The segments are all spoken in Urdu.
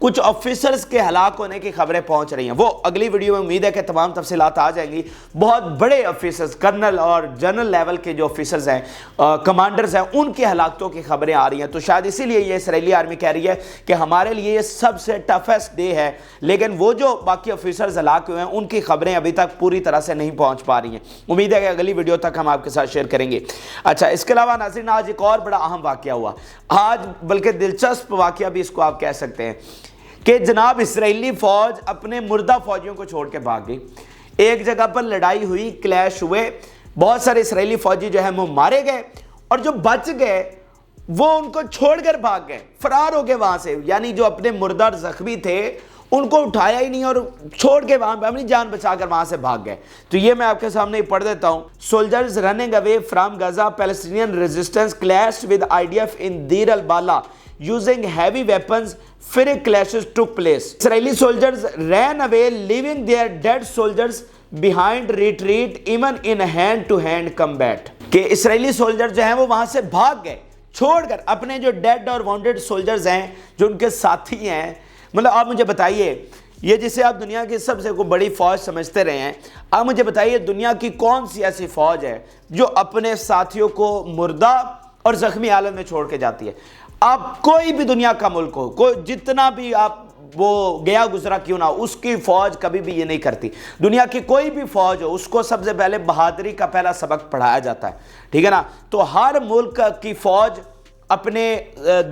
کچھ آفیسرز کے ہلاک ہونے کی خبریں پہنچ رہی ہیں. وہ اگلی ویڈیو میں امید ہے کہ تمام تفصیلات آ جائیں گی. بہت بڑے آفیسرز، کرنل اور جنرل لیول کے جو آفیسرز ہیں، کمانڈرز ہیں، ان کی ہلاکتوں کی خبریں آ رہی ہیں. تو شاید اسی لیے یہ اسرائیلی آرمی کہہ رہی ہے کہ ہمارے لیے یہ سب سے ٹفسٹ ڈے ہے، لیکن وہ جو باقی آفیسرز ہلاک ہوئے ہیں ان کی خبریں ابھی تک پوری طرح سے نہیں پہنچ پا رہی ہیں. امید ہے کہ اگلی ویڈیو تک ہم آپ کے ساتھ شیئر کریں گے. اچھا، اس کے علاوہ ناظرین آج ایک اور بڑا اہم واقعہ ہوا آج، بلکہ دلچسپ واقعہ بھی اس کو آپ کہہ سکتے ہیں کہ جناب اسرائیلی فوج اپنے مردہ فوجیوں کو چھوڑ کے بھاگ گئی. ایک جگہ پر لڑائی ہوئی، کلیش ہوئے، بہت سارے اسرائیلی فوجی جو ہیں وہ مارے گئے، اور جو بچ گئے وہ ان کو چھوڑ کر بھاگ گئے، فرار ہو گئے وہاں سے. یعنی جو اپنے مردہ اور زخمی تھے ان کو اٹھایا ہی نہیں اور چھوڑ کے وہاں پہ اپنی جان بچا کر وہاں سے بھاگ گئے. تو یہ میں آپ کے سامنے پڑھ دیتا ہوں. Soldiers running away from Gaza, Palestinian resistance clashed with IDF in Deir al Balah using heavy weapons. Furious clashes took place. Israeli soldiers ran away, leaving their dead soldiers behind, retreat even in hand-to-hand combat. کہ اسرائیلی سولجر جو ہیں وہ وہاں سے بھاگ گئے چھوڑ کر اپنے جو ڈیڈ اور وانڈڈ سولجرز ہیں، جو ان کے ساتھی ہیں. مطلب آپ مجھے بتائیے، یہ جسے آپ دنیا کی سب سے بڑی فوج سمجھتے رہے ہیں، آپ مجھے بتائیے دنیا کی کون سی ایسی فوج ہے جو اپنے ساتھیوں کو مردہ اور زخمی حالت میں چھوڑ کے جاتی ہے؟ آپ کوئی بھی دنیا کا ملک ہو، کوئی جتنا بھی آپ وہ گیا گزرا کیوں نہ، اس کی فوج کبھی بھی یہ نہیں کرتی. دنیا کی کوئی بھی فوج ہو، اس کو سب سے پہلے بہادری کا پہلا سبق پڑھایا جاتا ہے، ٹھیک ہے نا. تو ہر ملک کی فوج اپنے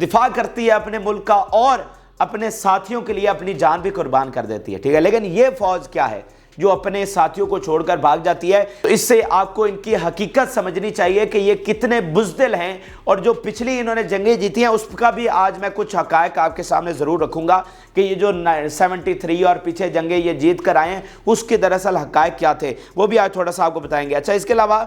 دفاع کرتی ہے اپنے ملک کا، اور اپنے ساتھیوں کے لیے اپنی جان بھی قربان کر دیتی ہے، ٹھیک ہے. لیکن یہ فوج کیا ہے جو اپنے ساتھیوں کو چھوڑ کر بھاگ جاتی ہے؟ تو اس سے آپ کو ان کی حقیقت سمجھنی چاہیے کہ یہ کتنے بزدل ہیں، اور جو پچھلی انہوں نے جنگیں جیتی ہیں اس کا بھی آج میں کچھ حقائق آپ کے سامنے ضرور رکھوں گا کہ یہ جو 73 اور پیچھے جنگیں یہ جیت کر آئے ہیں اس کے دراصل حقائق کیا تھے، وہ بھی آج تھوڑا سا آپ کو بتائیں گے. اچھا، اس کے علاوہ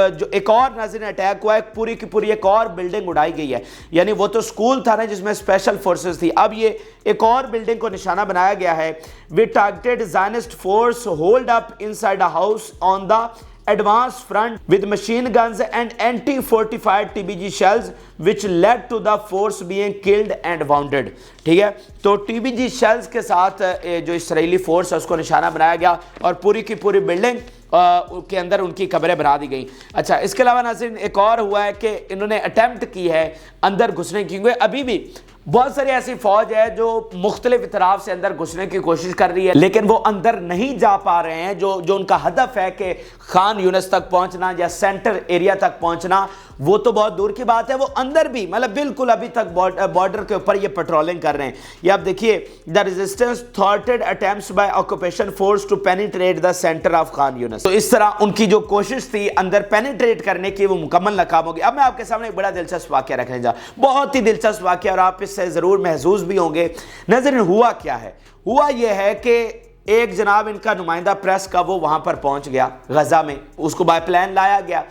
جو ایک اور ناظرین اٹیک ہوا ہے، پوری کی پوری ایک اور بلڈنگ اڑائی گئی ہے. یعنی وہ تو اسکول تھا نا جس میں اسپیشل فورسز تھی، اب یہ ایک اور بلڈنگ کو نشانہ بنایا گیا ہے. We targeted Zionist force hold up inside a house on the advance front with machine guns and anti-fortified TBG shells which led to the force being killed and wounded. ٹھیک ہے، تو TBG shells کے ساتھ جو اسرائیلی فورس ہے اس کو نشانہ بنایا گیا اور پوری کی پوری بلڈنگ کے اندر ان کی قبریں بنا دی گئیں. اچھا، اس کے علاوہ ناظرین ایک اور ہوا ہے کہ انہوں نے اٹیمپٹ کی ہے اندر گھسنے کی. ابھی بھی بہت ساری ایسی فوج ہے جو مختلف اطراف سے اندر گھسنے کی کوشش کر رہی ہے، لیکن وہ اندر نہیں جا پا رہے ہیں. جو ان کا ہدف ہے کہ خان یونس تک پہنچنا یا سینٹر ایریا تک پہنچنا، وہ تو بہت دور کی بات ہے. وہ اندر بھی مطلب بالکل ابھی تک بارڈر کے اوپر یہ پیٹرولنگ کر رہے ہیں. یہ آپ دیکھیے، the resistance thwarted attempts by occupation force to penetrate the centre of Khan Younis. تو اس طرح ان کی جو کوشش تھی اندر پینیٹریٹ کرنے کی وہ مکمل ناکام ہوگی. اب میں آپ کے سامنے ایک بڑا دلچسپ واقعہ رکھنے جا، بہت ہی دلچسپ واقعہ، اور آپ اس سے ضرور محظوظ بھی ہوں گے. ناظرین ہوا کیا ہے؟ ہوا یہ ہے کہ ایک جناب ان کا نمائندہ پریس کا وہ وہاں پر پہنچ گیا غزہ میں، اس کو بائی پلان لایا گیا،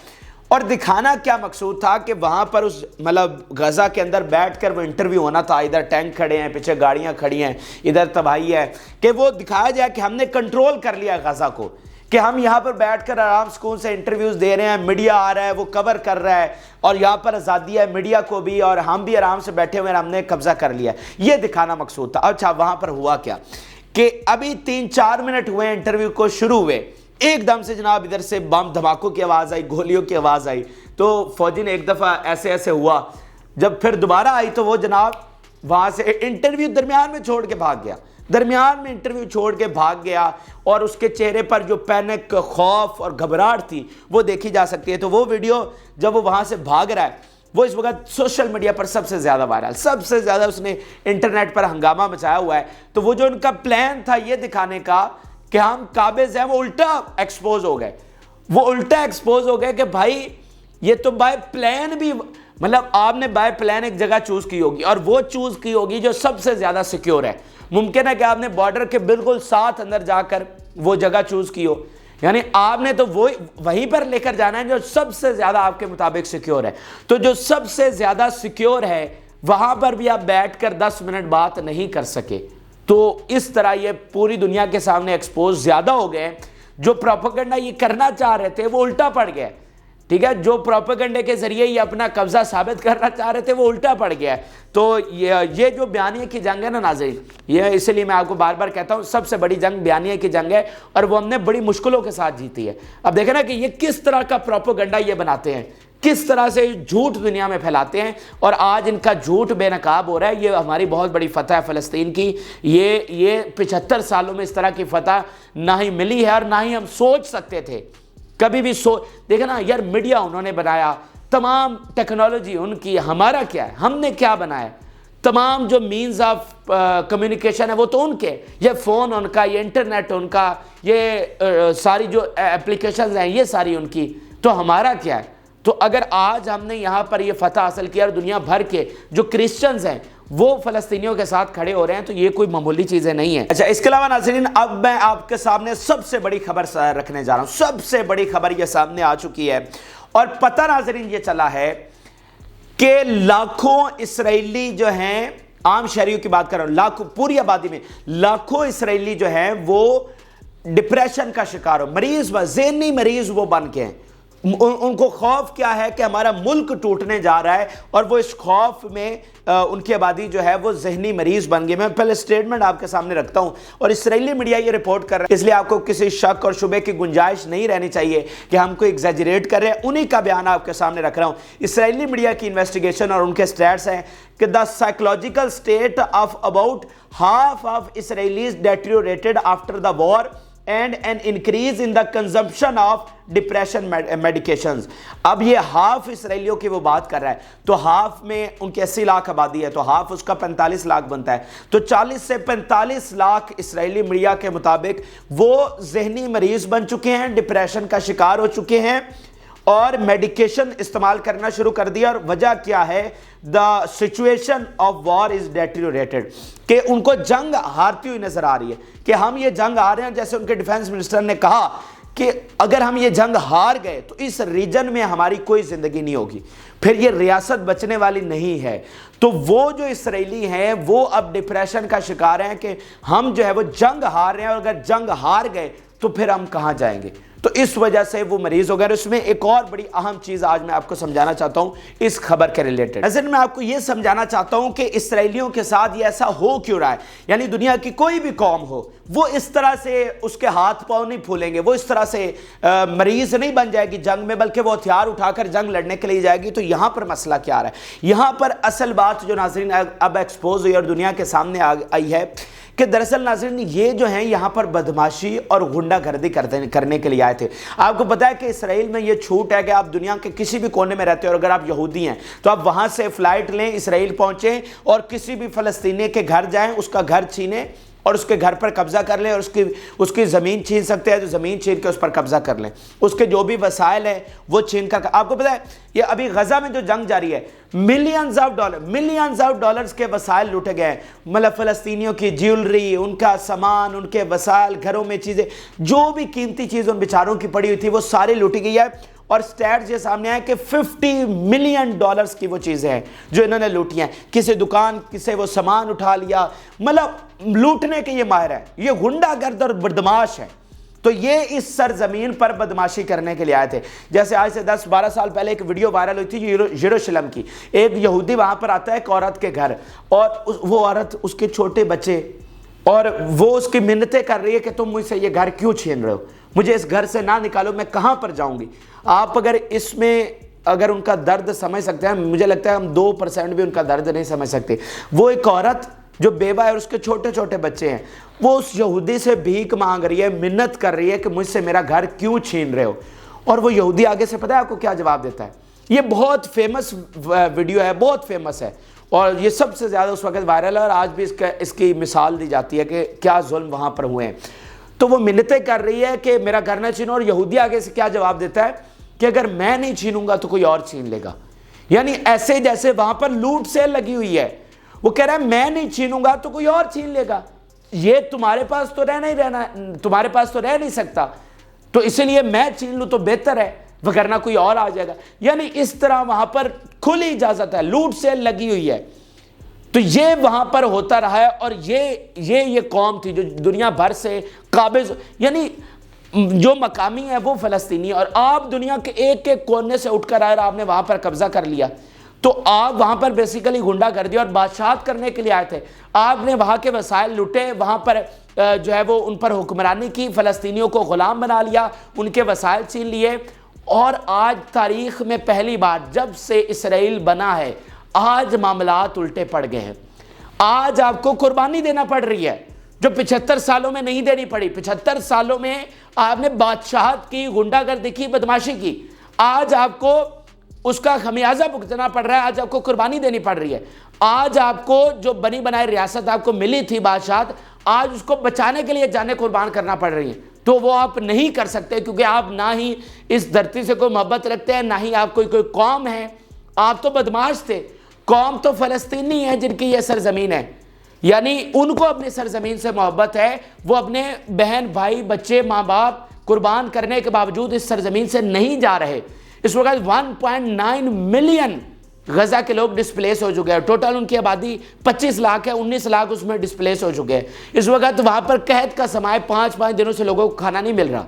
اور دکھانا کیا مقصود تھا کہ وہاں پر اس مطلب غزہ کے اندر بیٹھ کر وہ انٹرویو ہونا تھا. ادھر ٹینک کھڑے ہیں، پیچھے گاڑیاں کھڑی ہیں، ادھر تباہی ہے، کہ وہ دکھایا جائے کہ ہم نے کنٹرول کر لیا غزہ کو، کہ ہم یہاں پر بیٹھ کر آرام سکون سے انٹرویوز دے رہے ہیں، میڈیا آ رہا ہے وہ کور کر رہا ہے، اور یہاں پر آزادی ہے میڈیا کو بھی، اور ہم بھی آرام سے بیٹھے ہوئے ہیں، ہم نے قبضہ کر لیا. یہ دکھانا مقصود تھا. اچھا، وہاں پر ہوا کیا کہ ابھی 3-4 منٹ ہوئے انٹرویو کو شروع ہوئے، ایک دم سے جناب ادھر سے بم دھماکوں کی آواز آئی، گولیوں کی آواز آئی. تو فوجی نے ایک دفعہ ایسے ہوا، جب پھر دوبارہ آئی تو وہ جناب وہاں سے انٹرویو درمیان میں چھوڑ کے بھاگ گیا، درمیان میں انٹرویو چھوڑ کے بھاگ گیا، اور اس کے چہرے پر جو پینک، خوف اور گھبراہٹ تھی وہ دیکھی جا سکتی ہے. تو وہ ویڈیو جب وہ وہاں سے بھاگ رہا ہے، وہ اس وقت سوشل میڈیا پر سب سے زیادہ وائرل، سب سے زیادہ اس نے انٹرنیٹ پر ہنگامہ مچایا ہوا ہے. تو وہ جو ان کا پلان تھا یہ دکھانے کا کہ ہم قابض ہیں، وہ الٹا ایکسپوز ہو گئے. وہ الٹا ایکسپوز ہو گئے کہ بھائی یہ تو بائی پلان بھی، مطلب آپ نے بائی پلان ایک جگہ چوز کی ہوگی، اور وہ چوز کی ہوگی جو سب سے زیادہ سیکیور ہے. ممکن ہے کہ آپ نے بارڈر کے بالکل ساتھ اندر جا کر وہ جگہ چوز کی ہو، یعنی آپ نے تو وہیں پر لے کر جانا ہے جو سب سے زیادہ آپ کے مطابق سیکیور ہے. تو جو سب سے زیادہ سیکیور ہے وہاں پر بھی آپ بیٹھ کر 10 منٹ بات نہیں کر سکے. تو اس طرح یہ پوری دنیا کے سامنے ایکسپوز زیادہ ہو گئے. جو پروپیگنڈا یہ کرنا چاہ رہے تھے وہ الٹا پڑ گئے. ٹھیک ہے, جو پروپیگنڈے کے ذریعے یہ اپنا قبضہ ثابت کرنا چاہ رہے تھے وہ الٹا پڑ گیا ہے. تو یہ جو بیانیے کی جنگ ہے نا ناظرین, یہ اس لیے میں آپ کو بار بار کہتا ہوں سب سے بڑی جنگ بیانیے کی جنگ ہے, اور وہ ہم نے بڑی مشکلوں کے ساتھ جیتی ہے. اب دیکھیں نا کہ یہ کس طرح کا پروپیگنڈا یہ بناتے ہیں, کس طرح سے جھوٹ دنیا میں پھیلاتے ہیں, اور آج ان کا جھوٹ بے نقاب ہو رہا ہے. یہ ہماری بہت بڑی فتح ہے فلسطین کی. یہ 75 سالوں میں اس طرح کی فتح نہ ہی ملی ہے اور نہ ہی ہم سوچ سکتے تھے کبھی بھی. دیکھیں نا یار, میڈیا انہوں نے بنایا, تمام ٹیکنالوجی ان کی, ہمارا کیا ہے, ہم نے کیا بنایا, تمام جو مینز آف کمیونیکیشن ہے وہ تو ان کے, یہ فون ان کا, یہ انٹرنیٹ ان کا, یہ ساری جو اپلیکیشنز ہیں یہ ساری ان کی, تو ہمارا کیا ہے. تو اگر آج ہم نے یہاں پر یہ فتح حاصل کیا اور دنیا بھر کے جو کرسچنز ہیں وہ فلسطینیوں کے ساتھ کھڑے ہو رہے ہیں, تو یہ کوئی معمولی چیزیں نہیں ہیں. اچھا, اس کے علاوہ ناظرین اب میں آپ کے سامنے سب سے بڑی خبر رکھنے جا رہا ہوں. سب سے بڑی خبر یہ سامنے آ چکی ہے, اور پتہ ناظرین یہ چلا ہے کہ لاکھوں اسرائیلی جو ہیں, عام شہریوں کی بات کر رہا ہوں, لاکھوں, پوری آبادی میں لاکھوں اسرائیلی جو ہیں وہ ڈپریشن کا شکار ہو, مریض, ذہنی مریض وہ بن کے ہیں. ان کو خوف کیا ہے کہ ہمارا ملک ٹوٹنے جا رہا ہے, اور وہ اس خوف میں ان کی آبادی جو ہے وہ ذہنی مریض بن گئی. میں پہلے سٹیٹمنٹ آپ کے سامنے رکھتا ہوں, اور اسرائیلی میڈیا یہ رپورٹ کر رہا ہے, اس لیے آپ کو کسی شک اور شبے کی گنجائش نہیں رہنی چاہیے کہ ہم کو ایگزیجریٹ کر رہے ہیں. انہی کا بیان آپ کے سامنے رکھ رہا ہوں. اسرائیلی میڈیا کی انویسٹیگیشن اور ان کے سٹیٹس ہیں کہ the psychological state of about half of Israelis deteriorated after the war and an increase in the consumption of depression medications. اب یہ ہاف اسرائیلیوں کی وہ بات کر رہا ہے, تو ہاف میں ان کی 80 لاکھ آبادی ہے, تو ہاف اس کا 45 لاکھ بنتا ہے, تو 40 سے 45 لاکھ اسرائیلی میڈیا کے مطابق وہ ذہنی مریض بن چکے ہیں, ڈپریشن کا شکار ہو چکے ہیں, اور میڈیکیشن استعمال کرنا شروع کر دیا. اور وجہ کیا ہے, the situation of war is deteriorated, کہ ان کو جنگ ہارتی ہوئی نظر آ رہی ہے, کہ ہم یہ جنگ ہار رہے ہیں. جیسے ان کے ڈیفنس منسٹر نے کہا کہ اگر ہم یہ جنگ ہار گئے تو اس ریجن میں ہماری کوئی زندگی نہیں ہوگی, پھر یہ ریاست بچنے والی نہیں ہے. تو وہ جو اسرائیلی ہیں وہ اب ڈپریشن کا شکار ہیں کہ ہم جو ہے وہ جنگ ہار رہے ہیں, اور اگر جنگ ہار گئے تو پھر ہم کہاں جائیں گے. تو اس وجہ سے وہ مریض ہو گئے. اس میں ایک اور بڑی اہم چیز آج میں آپ کو سمجھانا چاہتا ہوں اس خبر کے ریلیٹڈ. نظر میں آپ کو یہ سمجھانا چاہتا ہوں کہ اسرائیلیوں کے ساتھ یہ ایسا ہو کیوں رہا ہے. یعنی دنیا کی کوئی بھی قوم ہو وہ اس طرح سے اس کے ہاتھ پاؤں نہیں پھولیں گے, وہ اس طرح سے مریض نہیں بن جائے گی جنگ میں, بلکہ وہ ہتھیار اٹھا کر جنگ لڑنے کے لیے جائے گی. تو یہاں پر مسئلہ کیا آ رہا ہے, یہاں پر اصل بات جو ناظرین اب ایکسپوز ہوئی اور دنیا کے سامنے آئی ہے کہ دراصل ناظرین یہ جو ہیں یہاں پر بدماشی اور غنڈہ گردی کرنے کے لیے آئے تھے. آپ کو پتا ہے کہ اسرائیل میں یہ چھوٹ ہے کہ آپ دنیا کے کسی بھی کونے میں رہتے ہیں, اور اگر آپ یہودی ہیں تو آپ وہاں سے فلائٹ لیں, اسرائیل پہنچیں, اور کسی بھی فلسطینی کے گھر جائیں, اس کا گھر چھینیں اور اس کے گھر پر قبضہ کر لیں, اور اس کی زمین چھین سکتے ہیں تو زمین چھین کے اس پر قبضہ کر لیں, اس کے جو بھی وسائل ہیں وہ چھین کر. آپ کو پتہ ہے یہ ابھی غزہ میں جو جنگ جاری ہے, ملینز آف ڈالرز کے وسائل لوٹے گئے ہیں. مطلب فلسطینیوں کی جیولری, ان کا سامان, ان کے وسائل, گھروں میں چیزیں, جو بھی قیمتی چیز ان بیچاروں کی پڑی ہوئی تھی وہ ساری لوٹی گئی ہے. اور سٹیٹس یہ سامنے آئے کہ $50 ملین کی وہ چیزیں ہیں جو انہوں نے لوٹی ہیں. کسی دکان سے وہ سامان اٹھا لیا, مطلب لوٹنے کے یہ ماہر ہے, یہ غنڈہ گرد اور بدماش ہے. تو یہ اس سرزمین پر بدماشی کرنے کے لیے آئے تھے. جیسے آج سے 10-12 سال پہلے ایک ویڈیو وائرل ہوئی تھی یروشلم کی. ایک یہودی وہاں پر آتا ہے ایک عورت کے گھر, اور وہ عورت, اس کے چھوٹے بچے, اور وہ اس کی منتیں کر رہی ہے کہ تم مجھ سے یہ گھر کیوں چھین رہے ہو, مجھے اس گھر سے نہ نکالو, میں کہاں پر جاؤں گی. آپ اگر ان کا درد سمجھ سکتے ہیں, مجھے لگتا ہے ہم 2% بھی ان کا درد نہیں سمجھ سکتے. وہ ایک عورت جو بیوہ ہے اور اس کے چھوٹے چھوٹے بچے ہیں, وہ اس یہودی سے بھیک مانگ رہی ہے, منت کر رہی ہے کہ مجھ سے میرا گھر کیوں چھین رہے ہو. اور وہ یہودی آگے سے پتہ ہے آپ کو کیا جواب دیتا ہے. یہ بہت فیمس ویڈیو ہے, بہت فیمس ہے, اور یہ سب سے زیادہ اس وقت وائرل ہے, اور آج بھی اس کی مثال دی جاتی ہے کہ کیا ظلم وہاں پر ہوئے ہیں. تو وہ منتیں کر رہی ہے کہ میرا گھر نہ چھینو, اور یہودی آگے سے کیا جواب دیتا ہے کہ اگر میں نہیں چھینوں گا تو کوئی اور چھین لے گا. یعنی ایسے جیسے وہاں پر لوٹ سیل لگی ہوئی ہے. وہ کہہ رہا ہے میں نہیں چھینوں گا تو کوئی اور چھین لے گا, یہ تمہارے پاس تو تمہارے پاس تو رہ نہیں سکتا, تو اسی لیے میں چھین لوں تو بہتر ہے, وگرنہ کوئی اور آ جائے گا. یعنی اس طرح وہاں پر کھلی اجازت ہے, لوٹ سیل لگی ہوئی ہے. تو یہ وہاں پر ہوتا رہا ہے, اور یہ قوم تھی جو دنیا بھر سے قابض, یعنی جو مقامی ہے وہ فلسطینی، اور آپ دنیا کے ایک ایک کونے سے اٹھ کر آئے اور آپ نے وہاں پر قبضہ کر لیا، تو آپ وہاں پر بیسیکلی گنڈا کر دیا اور بادشاہت کرنے کے لیے آئے تھے، آپ نے وہاں کے وسائل لٹے، وہاں پر جو ہے وہ ان پر حکمرانی کی، فلسطینیوں کو غلام بنا لیا، ان کے وسائل چھین لیے، اور آج تاریخ میں پہلی بار جب سے اسرائیل بنا ہے آج معاملات الٹے پڑ گئے ہیں۔ آج آپ کو قربانی دینا پڑ رہی ہے جو 75 سالوں میں نہیں دینی پڑی۔ 75 سالوں میں آپ نے بادشاہت کی، غنڈہ گردی کی، بدماشی کی، آج آپ کو اس کا خمیازہ بھگتنا پڑ رہا ہے، آج آپ کو قربانی دینی پڑ رہی ہے۔ آج آپ کو جو بنی بنائی ریاست آپ کو ملی تھی بادشاہت، آج اس کو بچانے کے لیے جانیں قربان کرنا پڑ رہی ہیں، تو وہ آپ نہیں کر سکتے، کیونکہ آپ نہ ہی اس دھرتی سے کوئی محبت رکھتے ہیں، نہ ہی آپ کوئی قوم ہے، آپ تو بدماش تھے۔ قوم تو فلسطینی ہے جن کی یہ سرزمین ہے، یعنی ان کو اپنی سرزمین سے محبت ہے، وہ اپنے بہن بھائی بچے ماں باپ قربان کرنے کے باوجود اس سرزمین سے نہیں جا رہے۔ اس وقت 1.9 ملین غزہ کے لوگ ڈسپلیس ہو چکے ہیں، ٹوٹل ان کی آبادی 25 لاکھ ہے، 19 لاکھ اس میں ڈسپلیس ہو چکے ہیں۔ اس وقت وہاں پر قحط کا سماع 5 دنوں سے لوگوں کو کھانا نہیں مل رہا،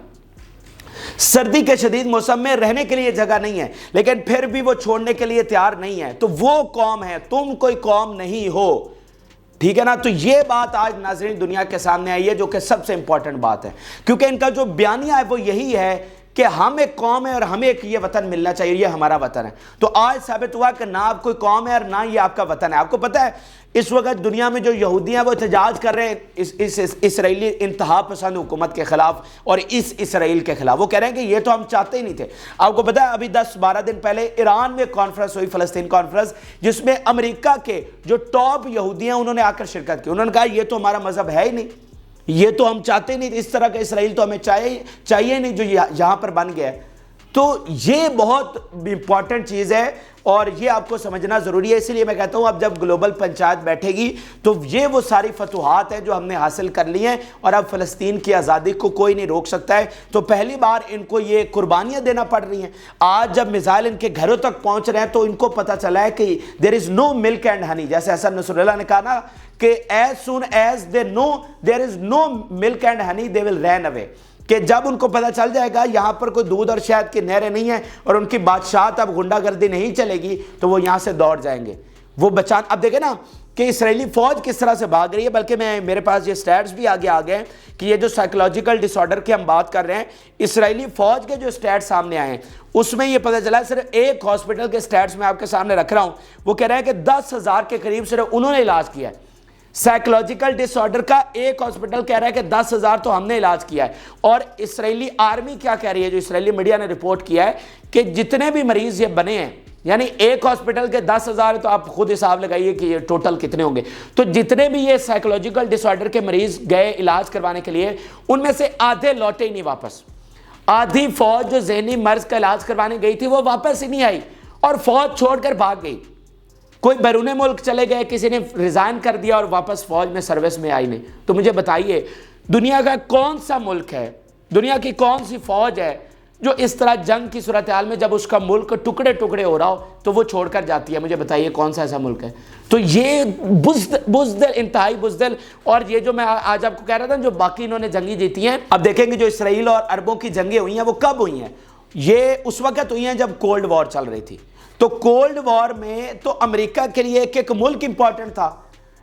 سردی کے شدید موسم میں رہنے کے لیے جگہ نہیں ہے، لیکن پھر بھی وہ چھوڑنے کے لیے تیار نہیں ہے۔ تو وہ قوم ہے، تم کوئی قوم نہیں ہو، ٹھیک ہے نا؟ تو یہ بات آج ناظرین دنیا کے سامنے آئی ہے، جو کہ سب سے امپورٹنٹ بات ہے، کیونکہ ان کا جو بیانیہ ہے وہ یہی ہے کہ ہم ایک قوم ہے اور ہمیں ایک یہ وطن ملنا چاہیے، یہ ہمارا وطن ہے۔ تو آج ثابت ہوا کہ نہ آپ کوئی قوم ہے اور نہ یہ آپ کا وطن ہے۔ آپ کو پتہ ہے اس وقت دنیا میں جو یہودی ہیں وہ احتجاج کر رہے ہیں اس اسرائیلی انتہا پسند حکومت کے خلاف اور اس اسرائیل کے خلاف۔ وہ کہہ رہے ہیں کہ یہ تو ہم چاہتے ہی نہیں تھے۔ آپ کو پتہ ہے ابھی 10-12 دن پہلے ایران میں کانفرنس ہوئی، فلسطین کانفرنس، جس میں امریکہ کے جو ٹاپ یہودی ہیں انہوں نے آ کر شرکت کی۔ انہوں نے کہا یہ تو ہمارا مذہب ہے ہی نہیں، یہ تو ہم چاہتے نہیں، اس طرح کا اسرائیل تو ہمیں چاہیے نہیں جو یہاں پر بن گیا ہے۔ تو یہ بہت امپورٹنٹ چیز ہے اور یہ آپ کو سمجھنا ضروری ہے۔ اس لیے میں کہتا ہوں اب جب گلوبل پنچایت بیٹھے گی تو یہ وہ ساری فتوحات ہیں جو ہم نے حاصل کر لی ہیں، اور اب فلسطین کی آزادی کو کوئی نہیں روک سکتا ہے۔ تو پہلی بار ان کو یہ قربانیاں دینا پڑ رہی ہیں۔ آج جب میزائل ان کے گھروں تک پہنچ رہے ہیں تو ان کو پتہ چلا ہے کہ there is no milk and honey، جیسے حسن نصر اللہ نے کہا نا کہ as soon as they know there is no milk and honey they will run away، کہ جب ان کو پتہ چل جائے گا یہاں پر کوئی دودھ اور شہد کی نہریں نہیں ہیں اور ان کی بادشاہت اب غنڈہ گردی نہیں چلے گی، تو وہ یہاں سے دوڑ جائیں گے۔ وہ اب دیکھیں نا کہ اسرائیلی فوج کس طرح سے بھاگ رہی ہے، بلکہ میرے پاس یہ سٹیٹس بھی آگے آ گئے ہیں کہ یہ جو سائیکولوجیکل ڈس آرڈر کی ہم بات کر رہے ہیں، اسرائیلی فوج کے جو سٹیٹس سامنے آئے ہیں اس میں یہ پتہ چلا ہے، صرف ایک ہاسپٹل کے سٹیٹس میں آپ کے سامنے رکھ رہا ہوں، وہ کہہ رہے ہیں کہ 10,000 کے قریب صرف انہوں نے علاج کیا ہے۔ سائیکولوجیکل ڈس آرڈر کا ایک ہاسپٹل کہہ رہا ہے کہ 10,000 تو ہم نے علاج کیا ہے، اور اسرائیلی آرمی کیا کہہ رہی ہے، جو اسرائیلی میڈیا نے رپورٹ کیا ہے کہ جتنے بھی مریض یہ بنے ہیں، یعنی ایک ہاسپٹل کے 10,000، تو آپ خود حساب لگائیے کہ یہ ٹوٹل کتنے ہوں گے۔ تو جتنے بھی یہ سائیکولوجیکل ڈس آرڈر کے مریض گئے علاج کروانے کے لیے، ان میں سے آدھے لوٹے ہی نہیں واپس۔ آدھی فوج جو ذہنی مرض کا علاج کروانے گئی تھی وہ واپس ہی نہیں آئی اور فوج چھوڑ کر بھاگ گئی۔ کوئی بیرون ملک چلے گئے، کسی نے ریزائن کر دیا اور واپس فوج میں سروس میں آئی نہیں۔ تو مجھے بتائیے دنیا کا کون سا ملک ہے، دنیا کی کون سی فوج ہے جو اس طرح جنگ کی صورتحال میں جب اس کا ملک ٹکڑے ٹکڑے ہو رہا ہو تو وہ چھوڑ کر جاتی ہے؟ مجھے بتائیے کون سا ایسا ملک ہے؟ تو یہ بزدل، انتہائی بزدل، اور یہ جو میں آج آپ کو کہہ رہا تھا جو باقی انہوں نے جنگیں جیتی ہیں، اب دیکھیں گے جو اسرائیل اور عربوں کی جنگیں ہوئی ہیں وہ کب ہوئی ہیں؟ یہ اس وقت ہوئی ہیں جب کولڈ وار چل رہی تھی۔ تو کولڈ وار میں تو امریکہ کے لیے ایک ملک امپورٹنٹ تھا،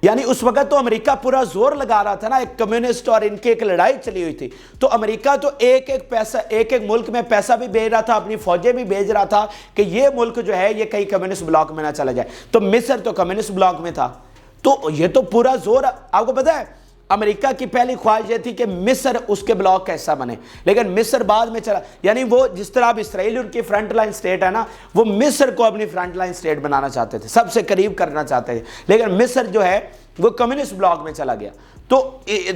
یعنی اس وقت تو امریکہ پورا زور لگا رہا تھا نا، ایک کمیونسٹ اور ان کی ایک لڑائی چلی ہوئی تھی، تو امریکہ تو ایک ملک میں پیسہ بھی بھیج رہا تھا، اپنی فوجیں بھی بھیج رہا تھا کہ یہ ملک جو ہے یہ کئی کمیونسٹ بلاک میں نہ چلا جائے۔ تو مصر تو کمیونسٹ بلاک میں تھا، تو یہ تو پورا زور، آپ کو پتہ ہے امریکہ کی پہلی خواہش یہ تھی کہ مصر اس کے بلاک کا حصہ بنے، لیکن مصر بعد میں چلا، یعنی وہ جس طرح اب اسرائیل ان کی فرنٹ لائن سٹیٹ ہے نا، وہ مصر کو اپنی فرنٹ لائن سٹیٹ بنانا چاہتے تھے، سب سے قریب کرنا چاہتے تھے، لیکن مصر جو ہے وہ کمیونسٹ بلاک میں چلا گیا۔ تو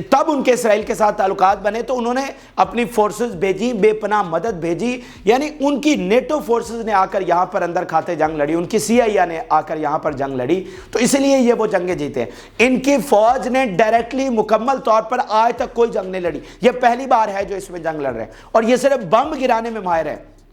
تب ان کے اسرائیل کے ساتھ تعلقات بنے تو انہوں نے اپنی فورسز بھیجی، بے پناہ مدد بھیجی، یعنی ان کی نیٹو فورسز نے آ کر یہاں پر اندر کھاتے جنگ لڑی، ان کی CIA نے آ کر یہاں پر جنگ لڑی، تو اس لیے یہ وہ جنگیں جیتے ہیں۔ ان کی فوج نے ڈائریکٹلی مکمل طور پر آج تک کوئی جنگ نہیں لڑی، یہ پہلی بار ہے جو اس میں جنگ لڑ رہے ہیں، اور یہ صرف بم گرانے میں ماہر ہے۔